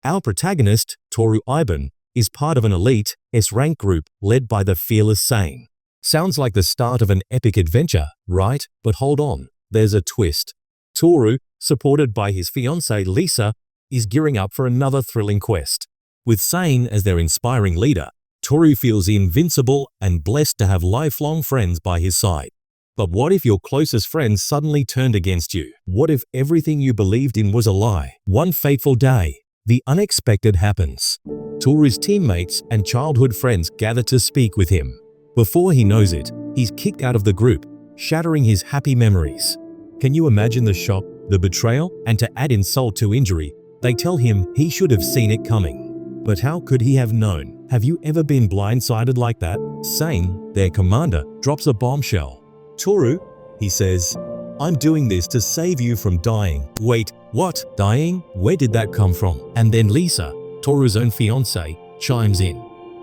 Our protagonist, Toru Iban, is part of an elite S-rank group led by the fearless Sane. Sounds like the start of an epic adventure, right? But hold on, there's a twist. Toru, supported by his fiancée Lisa, is gearing up for another thrilling quest. With Sane as their inspiring leader, Toru feels invincible and blessed to have lifelong friends by his side. But what if your closest friends suddenly turned against you? What if everything you believed in was a lie? One fateful day, the unexpected happens. Toru's teammates and childhood friends gather to speak with him. Before he knows it, he's kicked out of the group, shattering his happy memories. Can you imagine the shock, the betrayal, and to add insult to injury, they tell him he should have seen it coming. But how could he have known? Have you ever been blindsided like that? Sane, their commander, drops a bombshell. Toru, he says, I'm doing this to save you from dying. Wait, what? Dying? Where did that come from? And then Lisa, Toru's own fiancée, chimes in.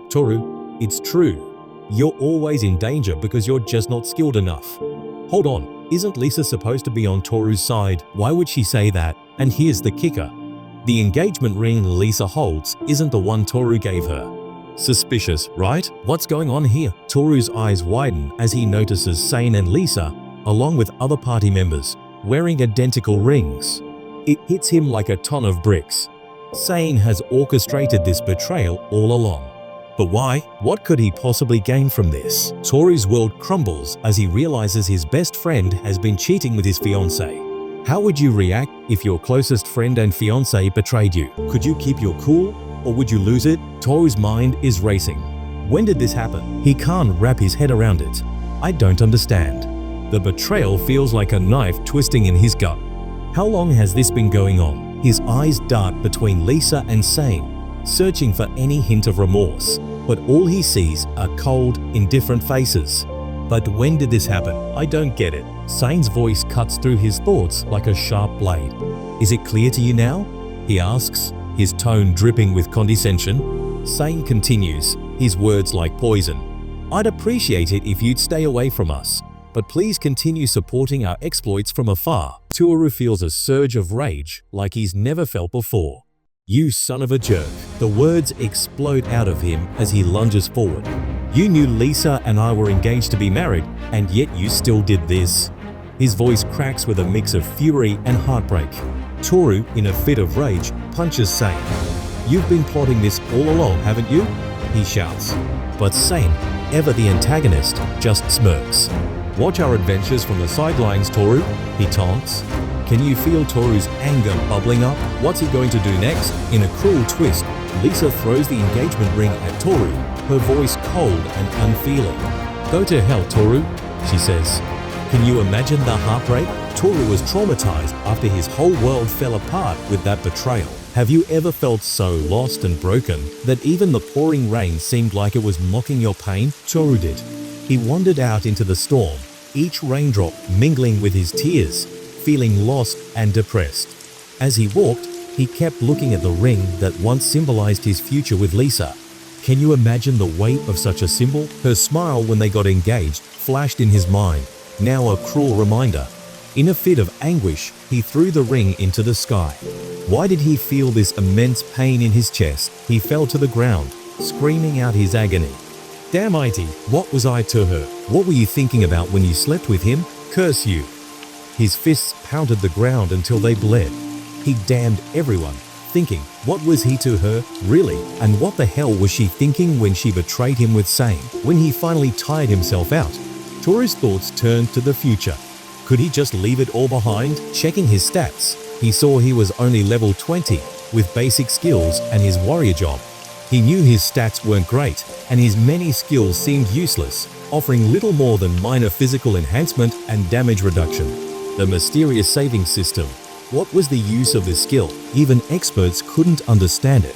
Toru, it's true. You're always in danger because you're just not skilled enough. Hold on, isn't Lisa supposed to be on Toru's side? Why would she say that? And here's the kicker. The engagement ring Lisa holds isn't the one Toru gave her. Suspicious, right? What's going on here? Toru's eyes widen as he notices Sane and Lisa, along with other party members, wearing identical rings. It hits him like a ton of bricks. Sane has orchestrated this betrayal all along. But why? What could he possibly gain from this? Toru's world crumbles as he realizes his best friend has been cheating with his fiancée. How would you react if your closest friend and fiancé betrayed you? Could you keep your cool, or would you lose it? Toru's mind is racing. When did this happen? He can't wrap his head around it. I don't understand. The betrayal feels like a knife twisting in his gut. How long has this been going on? His eyes dart between Lisa and Sane, searching for any hint of remorse. But all he sees are cold, indifferent faces. But when did this happen? I don't get it. Sane's voice cuts through his thoughts like a sharp blade. Is it clear to you now? He asks, his tone dripping with condescension. Sane continues, his words like poison. I'd appreciate it if you'd stay away from us, but please continue supporting our exploits from afar. Toru feels a surge of rage like he's never felt before. You son of a jerk. The words explode out of him as he lunges forward. You knew Lisa and I were engaged to be married, and yet you still did this. His voice cracks with a mix of fury and heartbreak. Toru, in a fit of rage, punches Sane. You've been plotting this all along, haven't you? He shouts. But Sane, ever the antagonist, just smirks. Watch our adventures from the sidelines, Toru, he taunts. Can you feel Toru's anger bubbling up? What's he going to do next? In a cruel twist, Lisa throws the engagement ring at Toru, her voice cold and unfeeling. Go to hell, Toru, she says. Can you imagine the heartbreak? Toru was traumatized after his whole world fell apart with that betrayal. Have you ever felt so lost and broken that even the pouring rain seemed like it was mocking your pain? Toru did. He wandered out into the storm, each raindrop mingling with his tears, feeling lost and depressed. As he walked, he kept looking at the ring that once symbolized his future with Lisa. Can you imagine the weight of such a symbol? Her smile when they got engaged flashed in his mind, now a cruel reminder. In a fit of anguish, he threw the ring into the sky. Why did he feel this immense pain in his chest? He fell to the ground, screaming out his agony. Damn it, what was I to her? What were you thinking about when you slept with him? Curse you. His fists pounded the ground until they bled. He damned everyone, thinking, what was he to her, really? And what the hell was she thinking when she betrayed him with Sane? When he finally tired himself out, Toru's thoughts turned to the future. Could he just leave it all behind? Checking his stats, he saw he was only level 20, with basic skills and his warrior job. He knew his stats weren't great, and his many skills seemed useless, offering little more than minor physical enhancement and damage reduction. The mysterious saving system. What was the use of this skill? Even experts couldn't understand it.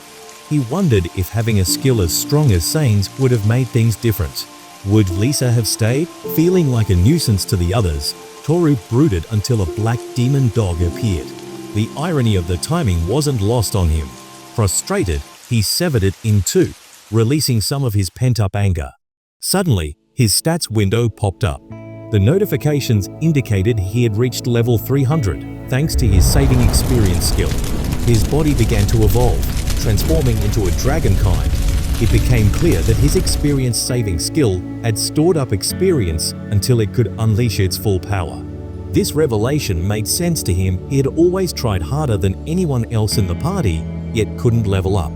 He wondered if having a skill as strong as Sane's would have made things different. Would Lisa have stayed? Feeling like a nuisance to the others, Toru brooded until a black demon dog appeared. The irony of the timing wasn't lost on him. Frustrated, he severed it in two, releasing some of his pent-up anger. Suddenly, his stats window popped up. The notifications indicated he had reached level 300, thanks to his saving experience skill. His body began to evolve, transforming into a dragonkind. It became clear that his experience-saving skill had stored up experience until it could unleash its full power. This revelation made sense to him. He had always tried harder than anyone else in the party, yet couldn't level up.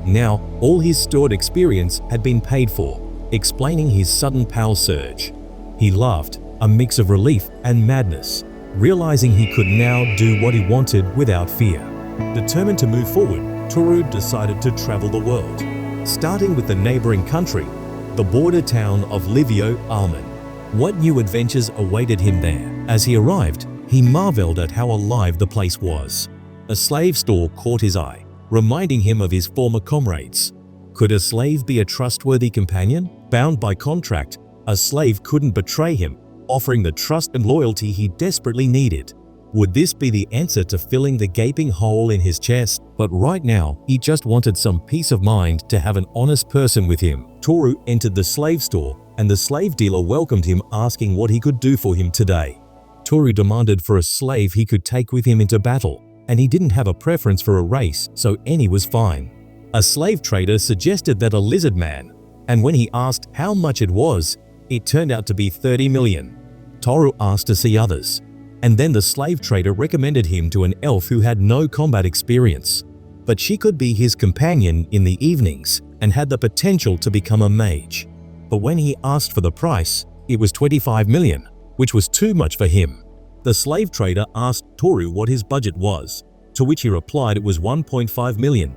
Now, all his stored experience had been paid for, explaining his sudden power surge. He laughed, a mix of relief and madness, realizing he could now do what he wanted without fear. Determined to move forward, Toru decided to travel the world, starting with the neighboring country, the border town of Livio Alman. What new adventures awaited him there? As he arrived, he marveled at how alive the place was. A slave store caught his eye, reminding him of his former comrades. Could a slave be a trustworthy companion? Bound by contract, a slave couldn't betray him, offering the trust and loyalty he desperately needed. Would this be the answer to filling the gaping hole in his chest? But right now, he just wanted some peace of mind to have an honest person with him. Toru entered the slave store, and the slave dealer welcomed him, asking what he could do for him today. Toru demanded for a slave he could take with him into battle, and he didn't have a preference for a race, so any was fine. A slave trader suggested that a lizard man, and when he asked how much it was, it turned out to be 30 million. Toru asked to see others, and then the slave trader recommended him to an elf who had no combat experience. But she could be his companion in the evenings and had the potential to become a mage. But when he asked for the price, it was 25 million, which was too much for him. The slave trader asked Toru what his budget was, to which he replied it was 1.5 million.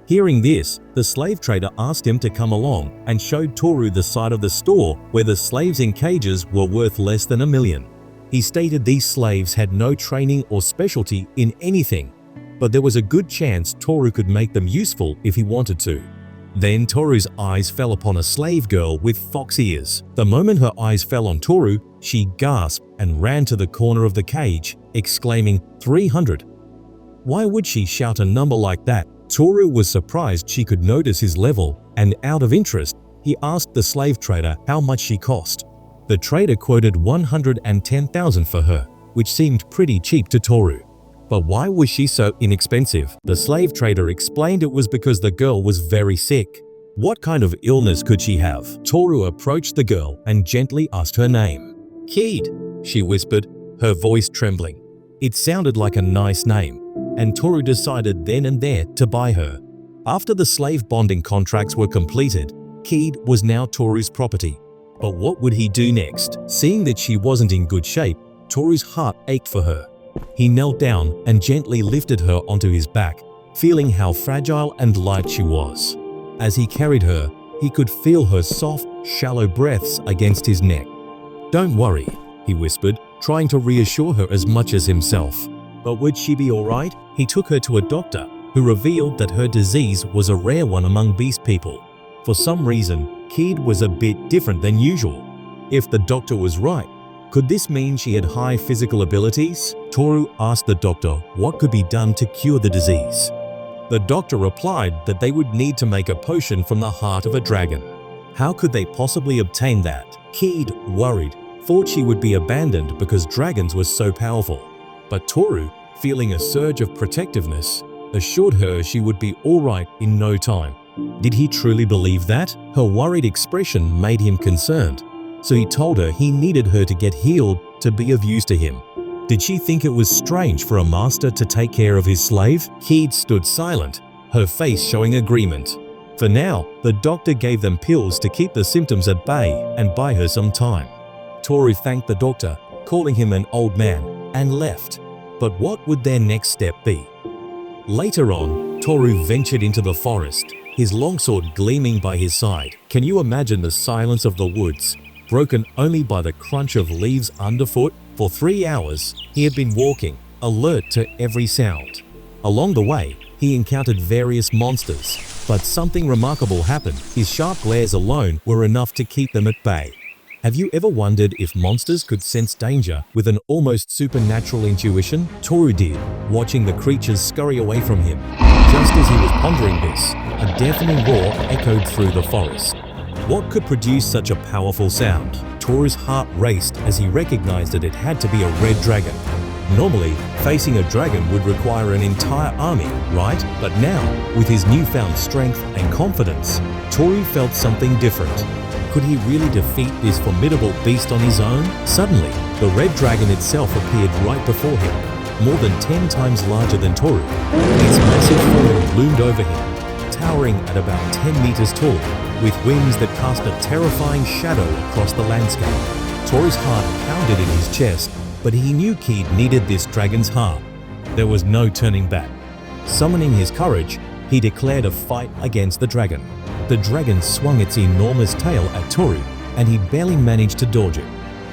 Hearing this, the slave trader asked him to come along and showed Toru the side of the store where the slaves in cages were worth less than $1 million. He stated these slaves had no training or specialty in anything, but there was a good chance Toru could make them useful if he wanted to. Then Toru's eyes fell upon a slave girl with fox ears. The moment her eyes fell on Toru, she gasped and ran to the corner of the cage, exclaiming, 300. Why would she shout a number like that? Toru was surprised she could notice his level, and out of interest, he asked the slave trader how much she cost. The trader quoted 110,000 for her, which seemed pretty cheap to Toru. But why was she so inexpensive? The slave trader explained it was because the girl was very sick. What kind of illness could she have? Toru approached the girl and gently asked her name. Keid, she whispered, her voice trembling. It sounded like a nice name, and Toru decided then and there to buy her. After the slave bonding contracts were completed, Keid was now Toru's property. But what would he do next? Seeing that she wasn't in good shape, Toru's heart ached for her. He knelt down and gently lifted her onto his back, feeling how fragile and light she was. As he carried her, he could feel her soft, shallow breaths against his neck. Don't worry, he whispered, trying to reassure her as much as himself. But would she be alright? He took her to a doctor, who revealed that her disease was a rare one among beast people. For some reason, Keid was a bit different than usual. If the doctor was right, could this mean she had high physical abilities? Toru asked the doctor what could be done to cure the disease. The doctor replied that they would need to make a potion from the heart of a dragon. How could they possibly obtain that? Keid, worried, thought she would be abandoned because dragons were so powerful. But Toru, feeling a surge of protectiveness, assured her she would be alright in no time. Did he truly believe that? Her worried expression made him concerned, so he told her he needed her to get healed to be of use to him. Did she think it was strange for a master to take care of his slave? Keid stood silent, her face showing agreement. For now, the doctor gave them pills to keep the symptoms at bay and buy her some time. Toru thanked the doctor, calling him an old man, and left. But what would their next step be? Later on, Toru ventured into the forest, his longsword gleaming by his side. Can you imagine the silence of the woods, broken only by the crunch of leaves underfoot? For 3 hours, he had been walking, alert to every sound. Along the way, he encountered various monsters, but something remarkable happened. His sharp glares alone were enough to keep them at bay. Have you ever wondered if monsters could sense danger with an almost supernatural intuition? Toru did, watching the creatures scurry away from him. Just as he was pondering this, a deafening roar echoed through the forest. What could produce such a powerful sound? Toru's heart raced as he recognized that it had to be a red dragon. Normally, facing a dragon would require an entire army, right? But now, with his newfound strength and confidence, Toru felt something different. Could he really defeat this formidable beast on his own? Suddenly, the red dragon itself appeared right before him, more than 10 times larger than Toru. Its massive form loomed over him, towering at about 10 meters tall, with wings that cast a terrifying shadow across the landscape. Toru's heart pounded in his chest, but he knew Keid needed this dragon's heart. There was no turning back. Summoning his courage, he declared a fight against the dragon. The dragon swung its enormous tail at Toru, and he barely managed to dodge it.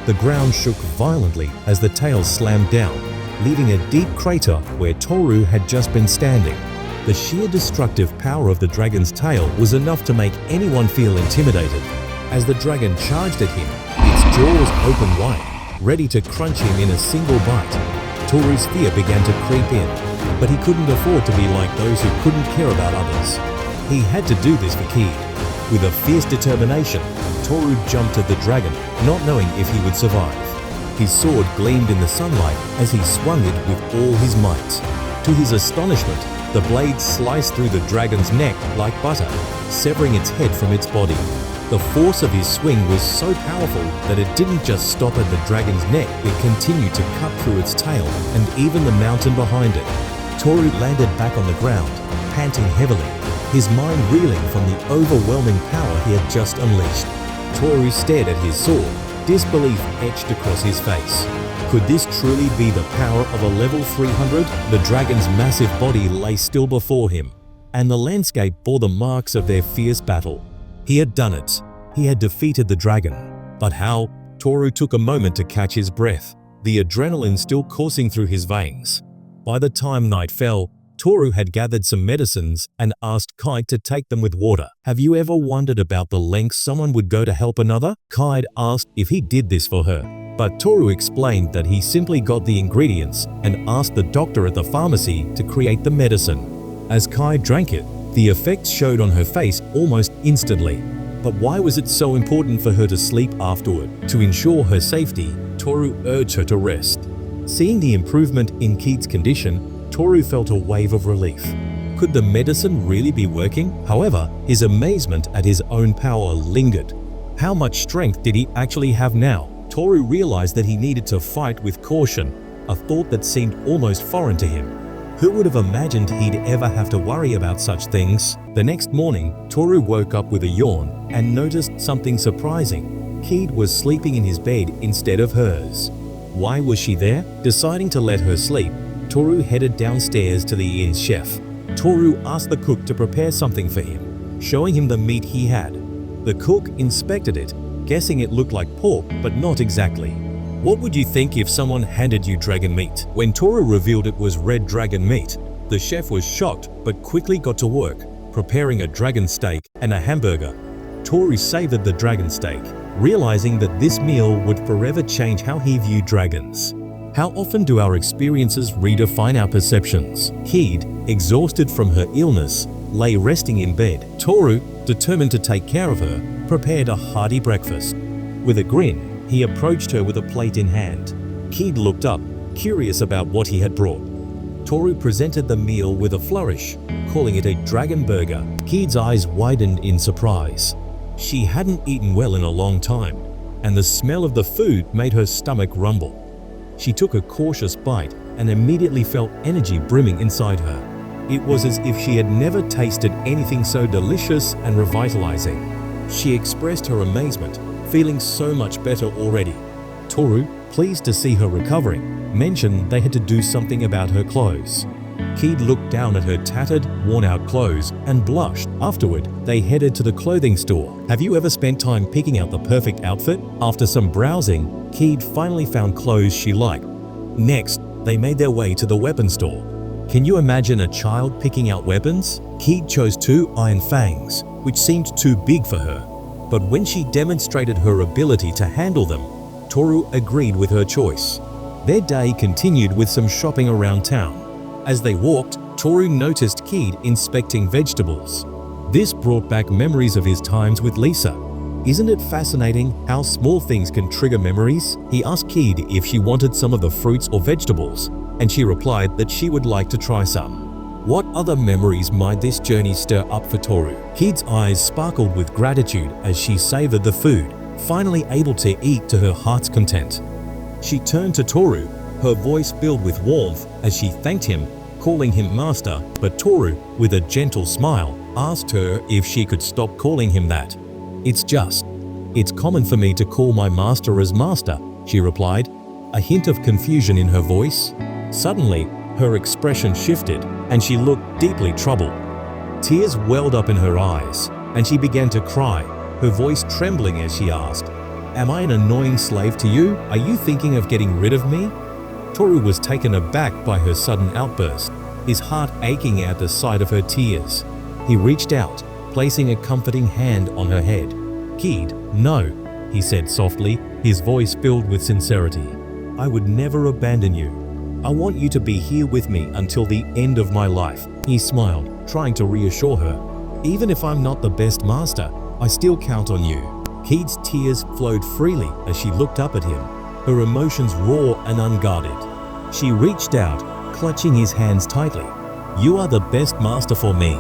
The ground shook violently as the tail slammed down, leaving a deep crater where Toru had just been standing. The sheer destructive power of the dragon's tail was enough to make anyone feel intimidated. As the dragon charged at him, its jaws opened wide, ready to crunch him in a single bite. Toru's fear began to creep in, but he couldn't afford to be like those who couldn't care about others. He had to do this for Keid. With a fierce determination, Toru jumped at the dragon, not knowing if he would survive. His sword gleamed in the sunlight as he swung it with all his might. To his astonishment, the blade sliced through the dragon's neck like butter, severing its head from its body. The force of his swing was so powerful that it didn't just stop at the dragon's neck, it continued to cut through its tail and even the mountain behind it. Toru landed back on the ground, panting heavily, his mind reeling from the overwhelming power he had just unleashed. Toru stared at his sword, disbelief etched across his face. Could this truly be the power of a level 300? The dragon's massive body lay still before him, and the landscape bore the marks of their fierce battle. He had done it. He had defeated the dragon. But how? Toru took a moment to catch his breath, the adrenaline still coursing through his veins. By the time night fell, Toru had gathered some medicines and asked Keid to take them with water. Have you ever wondered about the lengths someone would go to help another? Keid asked if he did this for her, but Toru explained that he simply got the ingredients and asked the doctor at the pharmacy to create the medicine. As Keid drank it, the effects showed on her face almost instantly. But why was it so important for her to sleep afterward? To ensure her safety, Toru urged her to rest. Seeing the improvement in Keid's condition, Toru felt a wave of relief. Could the medicine really be working? However, his amazement at his own power lingered. How much strength did he actually have now? Toru realized that he needed to fight with caution, a thought that seemed almost foreign to him. Who would have imagined he'd ever have to worry about such things? The next morning, Toru woke up with a yawn and noticed something surprising. Keid was sleeping in his bed instead of hers. Why was she there? Deciding to let her sleep, Toru headed downstairs to the inn's chef. Toru asked the cook to prepare something for him, showing him the meat he had. The cook inspected it, guessing it looked like pork, but not exactly. What would you think if someone handed you dragon meat? When Toru revealed it was red dragon meat, the chef was shocked but quickly got to work, preparing a dragon steak and a hamburger. Toru savored the dragon steak, realizing that this meal would forever change how he viewed dragons. How often do our experiences redefine our perceptions? Keid, exhausted from her illness, lay resting in bed. Toru, determined to take care of her, prepared a hearty breakfast. With a grin, he approached her with a plate in hand. Keid looked up, curious about what he had brought. Toru presented the meal with a flourish, calling it a dragon burger. Keid's eyes widened in surprise. She hadn't eaten well in a long time, and the smell of the food made her stomach rumble. She took a cautious bite and immediately felt energy brimming inside her. It was as if she had never tasted anything so delicious and revitalizing. She expressed her amazement, feeling so much better already. Toru, pleased to see her recovering, mentioned they had to do something about her clothes. Keid looked down at her tattered, worn-out clothes and blushed. Afterward, they headed to the clothing store. Have you ever spent time picking out the perfect outfit? After some browsing, Keid finally found clothes she liked. Next, they made their way to the weapon store. Can you imagine a child picking out weapons? Keid chose 2 iron fangs, which seemed too big for her. But when she demonstrated her ability to handle them, Toru agreed with her choice. Their day continued with some shopping around town. As they walked, Toru noticed Keid inspecting vegetables. This brought back memories of his times with Lisa. Isn't it fascinating how small things can trigger memories? He asked Keid if she wanted some of the fruits or vegetables, and she replied that she would like to try some. What other memories might this journey stir up for Toru? Keid's eyes sparkled with gratitude as she savored the food, finally able to eat to her heart's content. She turned to Toru, her voice filled with warmth as she thanked him, calling him master, but Toru, with a gentle smile, asked her if she could stop calling him that. It's common for me to call my master as master, she replied, a hint of confusion in her voice. Suddenly, her expression shifted and she looked deeply troubled. Tears welled up in her eyes and she began to cry, her voice trembling as she asked, "Am I an annoying slave to you? Are you thinking of getting rid of me?" Toru was taken aback by her sudden outburst, his heart aching at the sight of her tears. He reached out, placing a comforting hand on her head. "Keid, no," he said softly, his voice filled with sincerity. "I would never abandon you. I want you to be here with me until the end of my life." He smiled, trying to reassure her. "Even if I'm not the best master, I still count on you." Keid's tears flowed freely as she looked up at him, her emotions raw and unguarded. She reached out, clutching his hands tightly. "You are the best master for me,"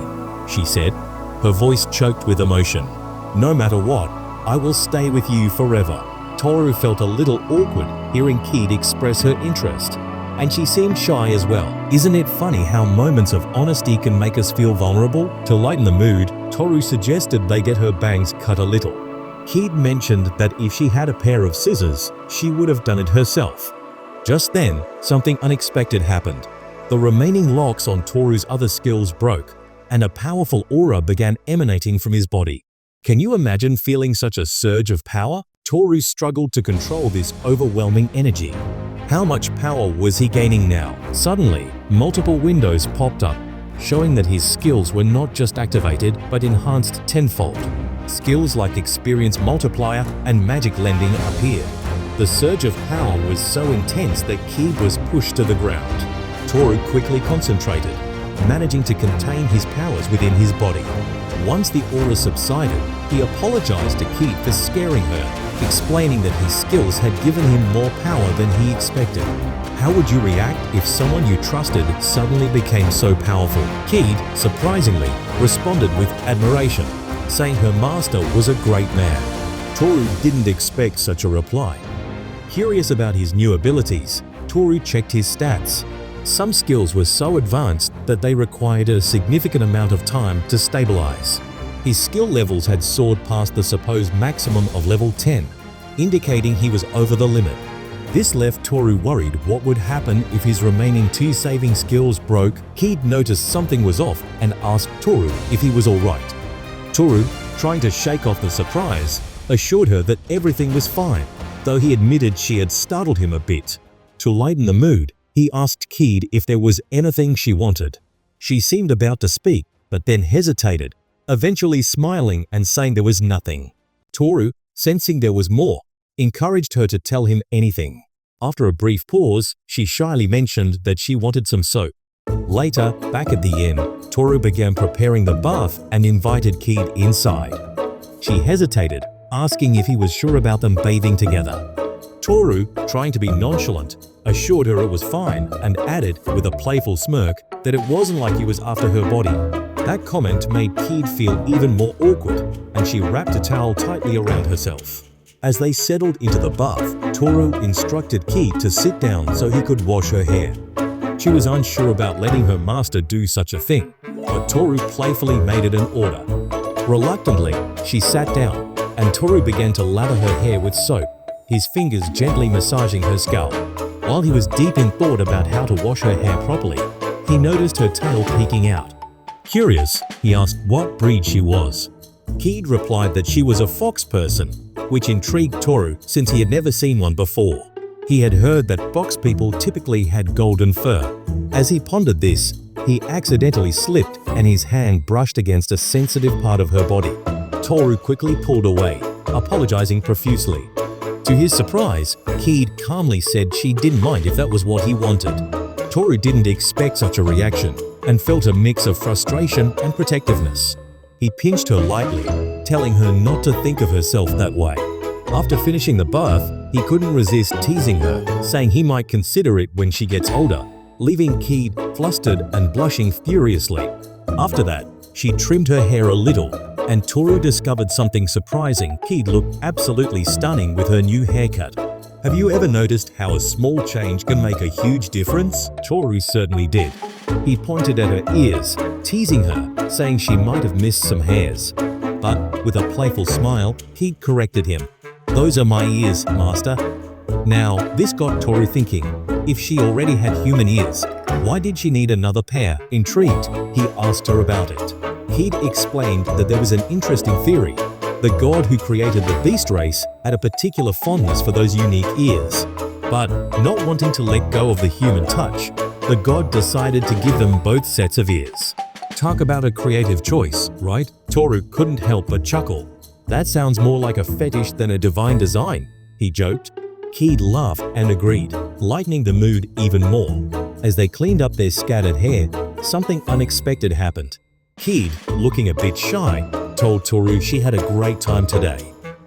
she said, her voice choked with emotion. "No matter what, I will stay with you forever." Toru felt a little awkward hearing Keid express her interest, and she seemed shy as well. Isn't it funny how moments of honesty can make us feel vulnerable? To lighten the mood, Toru suggested they get her bangs cut a little. Keid mentioned that if she had a pair of scissors, she would have done it herself. Just then, something unexpected happened. The remaining locks on Toru's other skills broke, and a powerful aura began emanating from his body. Can you imagine feeling such a surge of power? Toru struggled to control this overwhelming energy. How much power was he gaining now? Suddenly, multiple windows popped up, showing that his skills were not just activated but enhanced tenfold. Skills like Experience Multiplier and Magic Lending appeared. The surge of power was so intense that Keid was pushed to the ground. Toru quickly concentrated, managing to contain his powers within his body. Once the aura subsided, he apologized to Keid for scaring her, explaining that his skills had given him more power than he expected. How would you react if someone you trusted suddenly became so powerful? Keid, surprisingly, responded with admiration, saying her master was a great man. Toru didn't expect such a reply. Curious about his new abilities, Toru checked his stats. Some skills were so advanced that they required a significant amount of time to stabilize. His skill levels had soared past the supposed maximum of level 10, indicating he was over the limit. This left Toru worried what would happen if his remaining 2 saving skills broke. Keid noticed something was off and asked Toru if he was alright. Toru, trying to shake off the surprise, assured her that everything was fine, though he admitted she had startled him a bit. To lighten the mood, he asked Keid if there was anything she wanted. She seemed about to speak, but then hesitated, eventually smiling and saying there was nothing. Toru, sensing there was more, encouraged her to tell him anything. After a brief pause, she shyly mentioned that she wanted some soap. Later, back at the inn, Toru began preparing the bath and invited Keid inside. She hesitated, asking if he was sure about them bathing together. Toru, trying to be nonchalant, assured her it was fine and added, with a playful smirk, that it wasn't like he was after her body. That comment made Keid feel even more awkward, and she wrapped a towel tightly around herself. As they settled into the bath, Toru instructed Keid to sit down so he could wash her hair. She was unsure about letting her master do such a thing, but Toru playfully made it an order. Reluctantly, she sat down, and Toru began to lather her hair with soap, his fingers gently massaging her scalp. While he was deep in thought about how to wash her hair properly, he noticed her tail peeking out. Curious, he asked what breed she was. Keid replied that she was a fox person, which intrigued Toru since he had never seen one before. He had heard that fox people typically had golden fur. As he pondered this, he accidentally slipped and his hand brushed against a sensitive part of her body. Toru quickly pulled away, apologizing profusely. To his surprise, Keid calmly said she didn't mind if that was what he wanted. Toru didn't expect such a reaction and felt a mix of frustration and protectiveness. He pinched her lightly, telling her not to think of herself that way. After finishing the bath, he couldn't resist teasing her, saying he might consider it when she gets older, leaving Keid flustered and blushing furiously. After that, she trimmed her hair a little, and Toru discovered something surprising. Keid looked absolutely stunning with her new haircut. Have you ever noticed how a small change can make a huge difference? Toru certainly did. He pointed at her ears, teasing her, saying she might have missed some hairs. But with a playful smile, Keid corrected him. "Those are my ears, master." Now, this got Toru thinking. If she already had human ears, why did she need another pair? Intrigued, he asked her about it. Keid explained that there was an interesting theory. The god who created the beast race had a particular fondness for those unique ears. But not wanting to let go of the human touch, the god decided to give them both sets of ears. Talk about a creative choice, right? Toru couldn't help but chuckle. That sounds more like a fetish than a divine design, he joked. Keid laughed and agreed, lightening the mood even more. As they cleaned up their scattered hair, something unexpected happened. Keid, looking a bit shy, told Toru she had a great time today.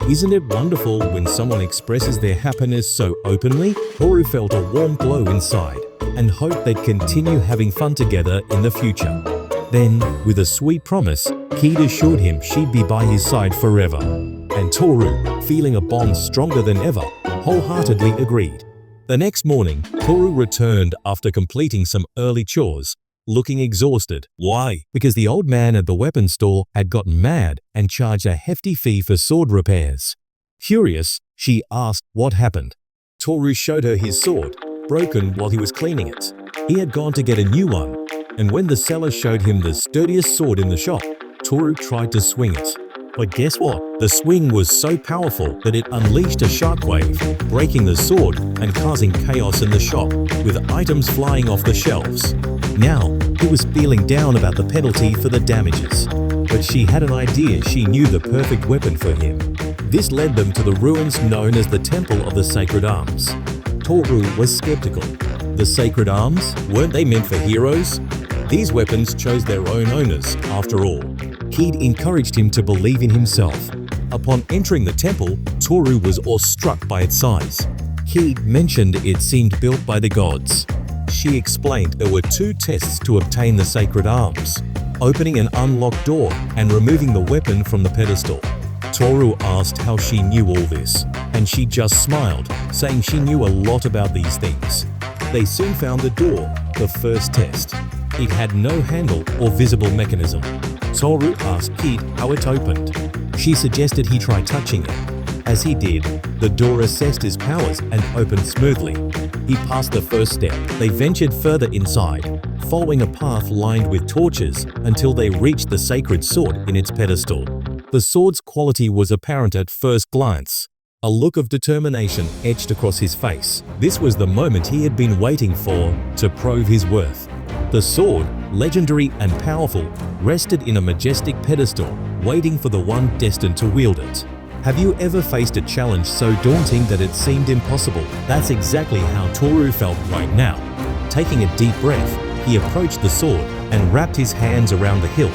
Isn't it wonderful when someone expresses their happiness so openly? Toru felt a warm glow inside and hoped they'd continue having fun together in the future. Then, with a sweet promise, Keid assured him she'd be by his side forever. And Toru, feeling a bond stronger than ever, wholeheartedly agreed. The next morning, Toru returned after completing some early chores, looking exhausted. Why? Because the old man at the weapons store had gotten mad and charged a hefty fee for sword repairs. Curious, she asked what happened. Toru showed her his sword, broken while he was cleaning it. He had gone to get a new one, and when the seller showed him the sturdiest sword in the shop, Toru tried to swing it. But guess what? The swing was so powerful that it unleashed a shockwave, breaking the sword and causing chaos in the shop, with items flying off the shelves. Now, he was feeling down about the penalty for the damages. But she had an idea she knew the perfect weapon for him. This led them to the ruins known as the Temple of the Sacred Arms. Toru was skeptical. The Sacred Arms? Weren't they meant for heroes? These weapons chose their own owners, after all. Keid encouraged him to believe in himself. Upon entering the temple, Toru was awestruck by its size. Keid mentioned it seemed built by the gods. She explained there were 2 tests to obtain the sacred arms: opening an unlocked door and removing the weapon from the pedestal. Toru asked how she knew all this, and she just smiled, saying she knew a lot about these things. They soon found the door, the first test. It had no handle or visible mechanism. Toru asked Keid how it opened. She suggested he try touching it. As he did, the door assessed his powers and opened smoothly. He passed the first step. They ventured further inside, following a path lined with torches until they reached the sacred sword in its pedestal. The sword's quality was apparent at first glance. A look of determination etched across his face. This was the moment he had been waiting for to prove his worth. The sword, legendary and powerful, rested in a majestic pedestal, waiting for the one destined to wield it. Have you ever faced a challenge so daunting that it seemed impossible? That's exactly how Toru felt right now. Taking a deep breath, he approached the sword and wrapped his hands around the hilt,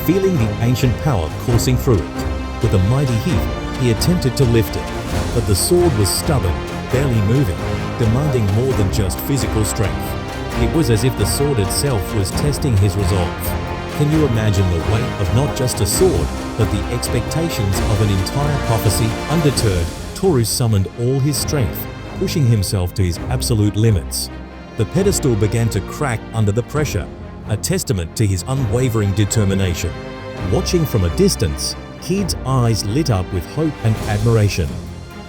feeling the ancient power coursing through it. With a mighty heave, he attempted to lift it, but the sword was stubborn, barely moving, demanding more than just physical strength. It was as if the sword itself was testing his resolve. Can you imagine the weight of not just a sword, but the expectations of an entire prophecy? Undeterred, Toru summoned all his strength, pushing himself to his absolute limits. The pedestal began to crack under the pressure, a testament to his unwavering determination. Watching from a distance, Keid's eyes lit up with hope and admiration.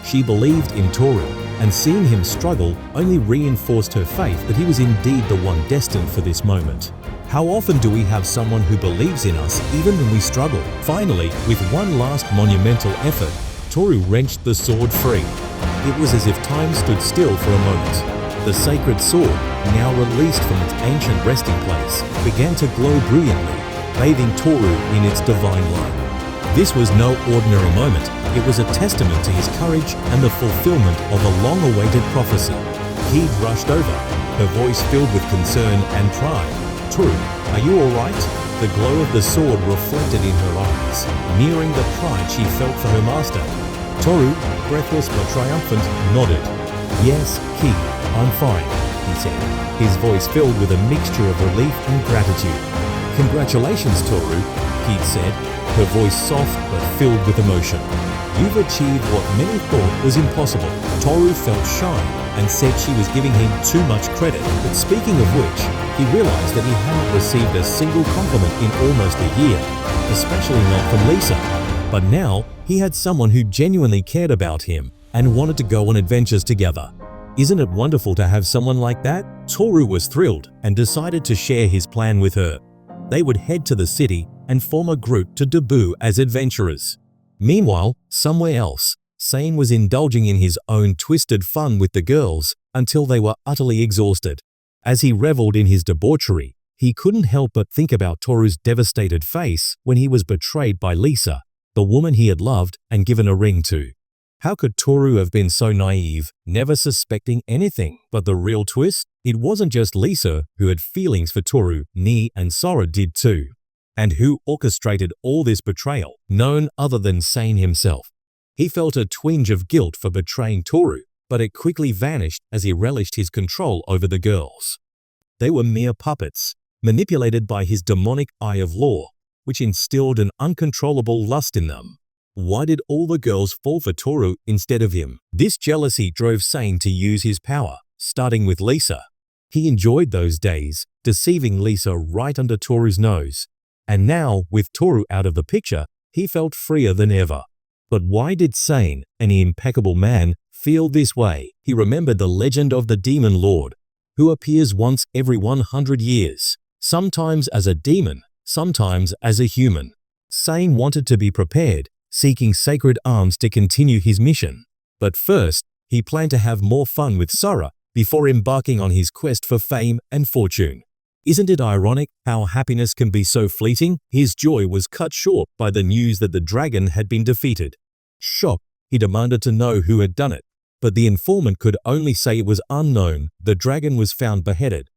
She believed in Toru, and seeing him struggle only reinforced her faith that he was indeed the one destined for this moment. How often do we have someone who believes in us even when we struggle? Finally, with one last monumental effort, Toru wrenched the sword free. It was as if time stood still for a moment. The sacred sword, now released from its ancient resting place, began to glow brilliantly, bathing Toru in its divine light. This was no ordinary moment. It was a testament to his courage and the fulfillment of a long-awaited prophecy. Keid rushed over, her voice filled with concern and pride. "Toru, are you all right?" The glow of the sword reflected in her eyes, mirroring the pride she felt for her master. Toru, breathless but triumphant, nodded. "Yes, Keid, I'm fine," he said, his voice filled with a mixture of relief and gratitude. "Congratulations, Toru," Keid said, her voice soft but filled with emotion. "You've achieved what many thought was impossible." Toru felt shy and said she was giving him too much credit, but speaking of which, he realized that he hadn't received a single compliment in almost a year, especially not from Lisa. But now, he had someone who genuinely cared about him and wanted to go on adventures together. Isn't it wonderful to have someone like that? Toru was thrilled and decided to share his plan with her. They would head to the city and form a group to debut as adventurers. Meanwhile, somewhere else, Sane was indulging in his own twisted fun with the girls until they were utterly exhausted. As he reveled in his debauchery, he couldn't help but think about Toru's devastated face when he was betrayed by Lisa, the woman he had loved and given a ring to. How could Toru have been so naive, never suspecting anything? But the real twist? It wasn't just Lisa who had feelings for Toru, Ni and Sora did too. And who orchestrated all this betrayal? None other than Sane himself. He felt a twinge of guilt for betraying Toru, but it quickly vanished as he relished his control over the girls. They were mere puppets, manipulated by his demonic eye of law, which instilled an uncontrollable lust in them. Why did all the girls fall for Toru instead of him? This jealousy drove Sane to use his power, starting with Lisa. He enjoyed those days, deceiving Lisa right under Toru's nose. And now, with Toru out of the picture, he felt freer than ever. But why did Sane, an impeccable man, feel this way? He remembered the legend of the Demon Lord, who appears once every 100 years, sometimes as a demon, sometimes as a human. Sane wanted to be prepared, seeking sacred arms to continue his mission. But first, he planned to have more fun with Sora before embarking on his quest for fame and fortune. Isn't it ironic how happiness can be so fleeting? His joy was cut short by the news that the dragon had been defeated. Shocked, he demanded to know who had done it, but the informant could only say it was unknown. The dragon was found beheaded.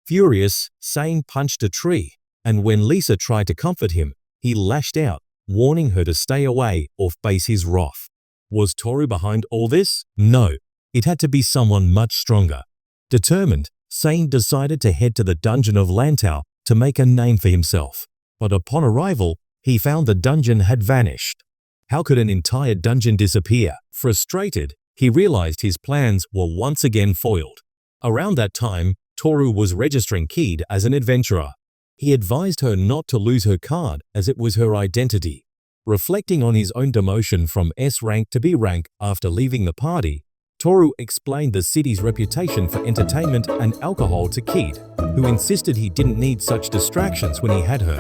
Furious, Sane punched a tree, and when Lisa tried to comfort him, he lashed out, warning her to stay away or face his wrath. Was Toru behind all this? No, it had to be someone much stronger. Determined, Sane decided to head to the dungeon of Lantau to make a name for himself. But upon arrival, he found the dungeon had vanished. How could an entire dungeon disappear? Frustrated, he realized his plans were once again foiled. Around that time, Toru was registering Keid as an adventurer. He advised her not to lose her card as it was her identity. Reflecting on his own demotion from S rank to B rank after leaving the party, Toru explained the city's reputation for entertainment and alcohol to Keid, who insisted he didn't need such distractions when he had her.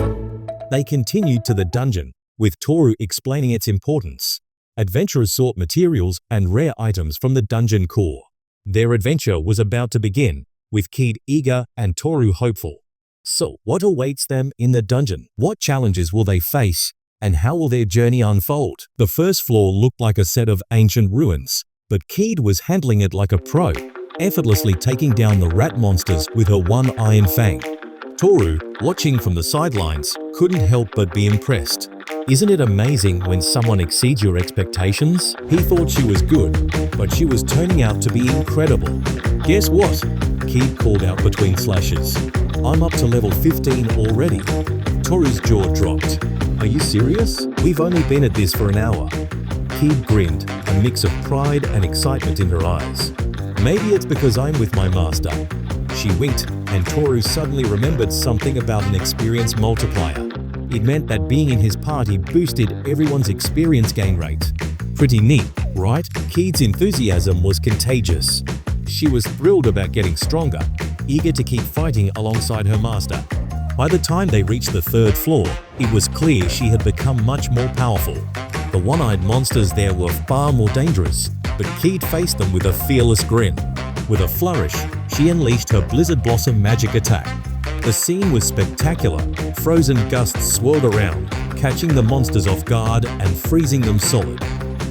They continued to the dungeon, with Toru explaining its importance. Adventurers sought materials and rare items from the dungeon core. Their adventure was about to begin, with Keid eager and Toru hopeful. So, what awaits them in the dungeon? What challenges will they face? And how will their journey unfold? The first floor looked like a set of ancient ruins, but Keid was handling it like a pro, effortlessly taking down the rat monsters with her one iron fang. Toru, watching from the sidelines, couldn't help but be impressed. Isn't it amazing when someone exceeds your expectations? He thought she was good, but she was turning out to be incredible. Guess what? Keid called out between slashes. I'm up to level 15 already. Toru's jaw dropped. Are you serious? We've only been at this for an hour. Keid grinned, a mix of pride and excitement in her eyes. Maybe it's because I'm with my master. She winked, and Toru suddenly remembered something about an experience multiplier. It meant that being in his party boosted everyone's experience gain rate. Pretty neat, right? Keid's enthusiasm was contagious. She was thrilled about getting stronger, eager to keep fighting alongside her master. By the time they reached the third floor, it was clear she had become much more powerful. The one-eyed monsters there were far more dangerous, but Keid faced them with a fearless grin. With a flourish, she unleashed her Blizzard Blossom magic attack. The scene was spectacular. Frozen gusts swirled around, catching the monsters off guard and freezing them solid.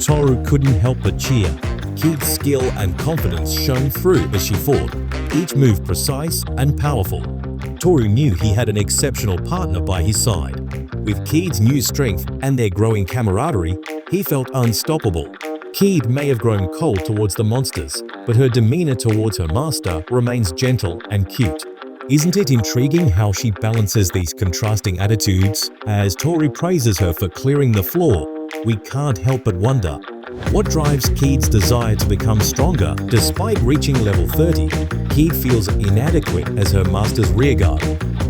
Toru couldn't help but cheer. Keid's skill and confidence shone through as she fought, each move precise and powerful. Toru knew he had an exceptional partner by his side. With Keid's new strength and their growing camaraderie, he felt unstoppable. Keid may have grown cold towards the monsters, but her demeanor towards her master remains gentle and cute. Isn't it intriguing how she balances these contrasting attitudes? As Toru praises her for clearing the floor, we can't help but wonder, what drives Keid's desire to become stronger? Despite reaching level 30, Keid feels inadequate as her master's rearguard.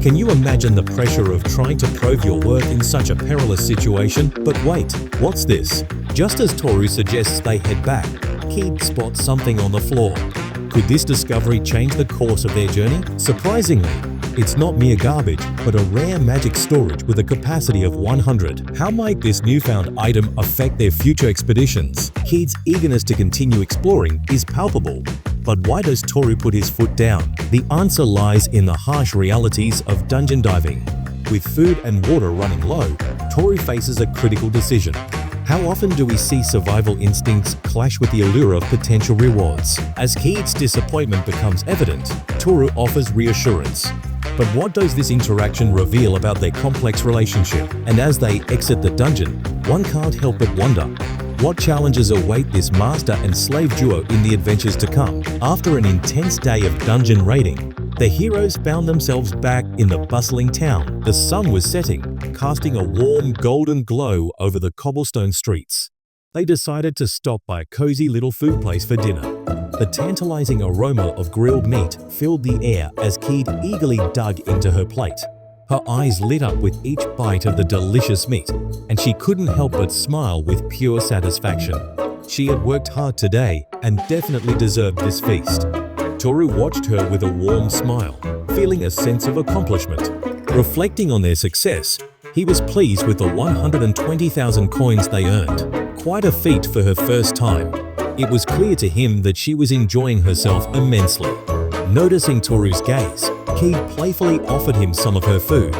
Can you imagine the pressure of trying to prove your worth in such a perilous situation? But wait, what's this? Just as Toru suggests they head back, Keid spots something on the floor. Could this discovery change the course of their journey? Surprisingly, it's not mere garbage, but a rare magic storage with a capacity of 100. How might this newfound item affect their future expeditions? Keid's eagerness to continue exploring is palpable. But why does Toru put his foot down? The answer lies in the harsh realities of dungeon diving. With food and water running low, Toru faces a critical decision. How often do we see survival instincts clash with the allure of potential rewards? As Keid's disappointment becomes evident, Toru offers reassurance. But what does this interaction reveal about their complex relationship? And as they exit the dungeon, one can't help but wonder, what challenges await this master and slave duo in the adventures to come? After an intense day of dungeon raiding, the heroes found themselves back in the bustling town. The sun was setting, casting a warm golden glow over the cobblestone streets. They decided to stop by a cozy little food place for dinner. The tantalizing aroma of grilled meat filled the air as Keid eagerly dug into her plate. Her eyes lit up with each bite of the delicious meat, and she couldn't help but smile with pure satisfaction. She had worked hard today and definitely deserved this feast. Toru watched her with a warm smile, feeling a sense of accomplishment. Reflecting on their success, he was pleased with the 120,000 coins they earned. Quite a feat for her first time. It was clear to him that she was enjoying herself immensely. Noticing Toru's gaze, Keid playfully offered him some of her food.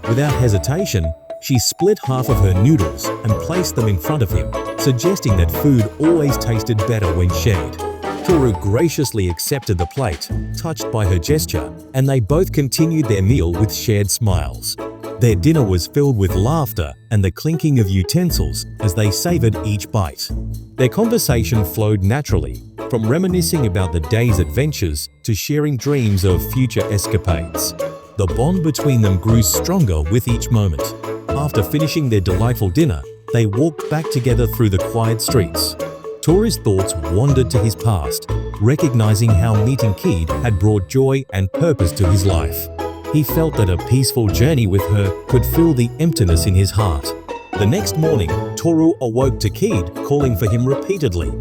Without hesitation, she split half of her noodles and placed them in front of him, suggesting that food always tasted better when shared. Toru graciously accepted the plate, touched by her gesture, and they both continued their meal with shared smiles. Their dinner was filled with laughter and the clinking of utensils as they savored each bite. Their conversation flowed naturally, from reminiscing about the day's adventures to sharing dreams of future escapades. The bond between them grew stronger with each moment. After finishing their delightful dinner, they walked back together through the quiet streets. Toru's thoughts wandered to his past, recognizing how meeting Keid had brought joy and purpose to his life. He felt that a peaceful journey with her could fill the emptiness in his heart. The next morning, Toru awoke to Keid calling for him repeatedly.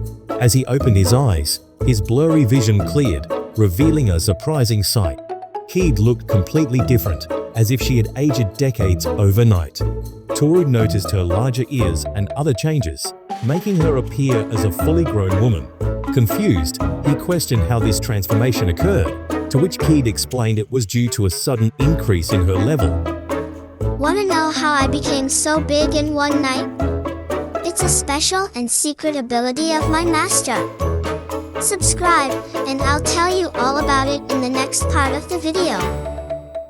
As he opened his eyes, his blurry vision cleared, revealing a surprising sight. Keid looked completely different, as if she had aged decades overnight. Toru noticed her larger ears and other changes, making her appear as a fully grown woman. Confused, he questioned how this transformation occurred, to which Keid explained it was due to a sudden increase in her level. Wanna know how I became so big in one night? It's a special and secret ability of my master. Subscribe, and I'll tell you all about it in the next part of the video.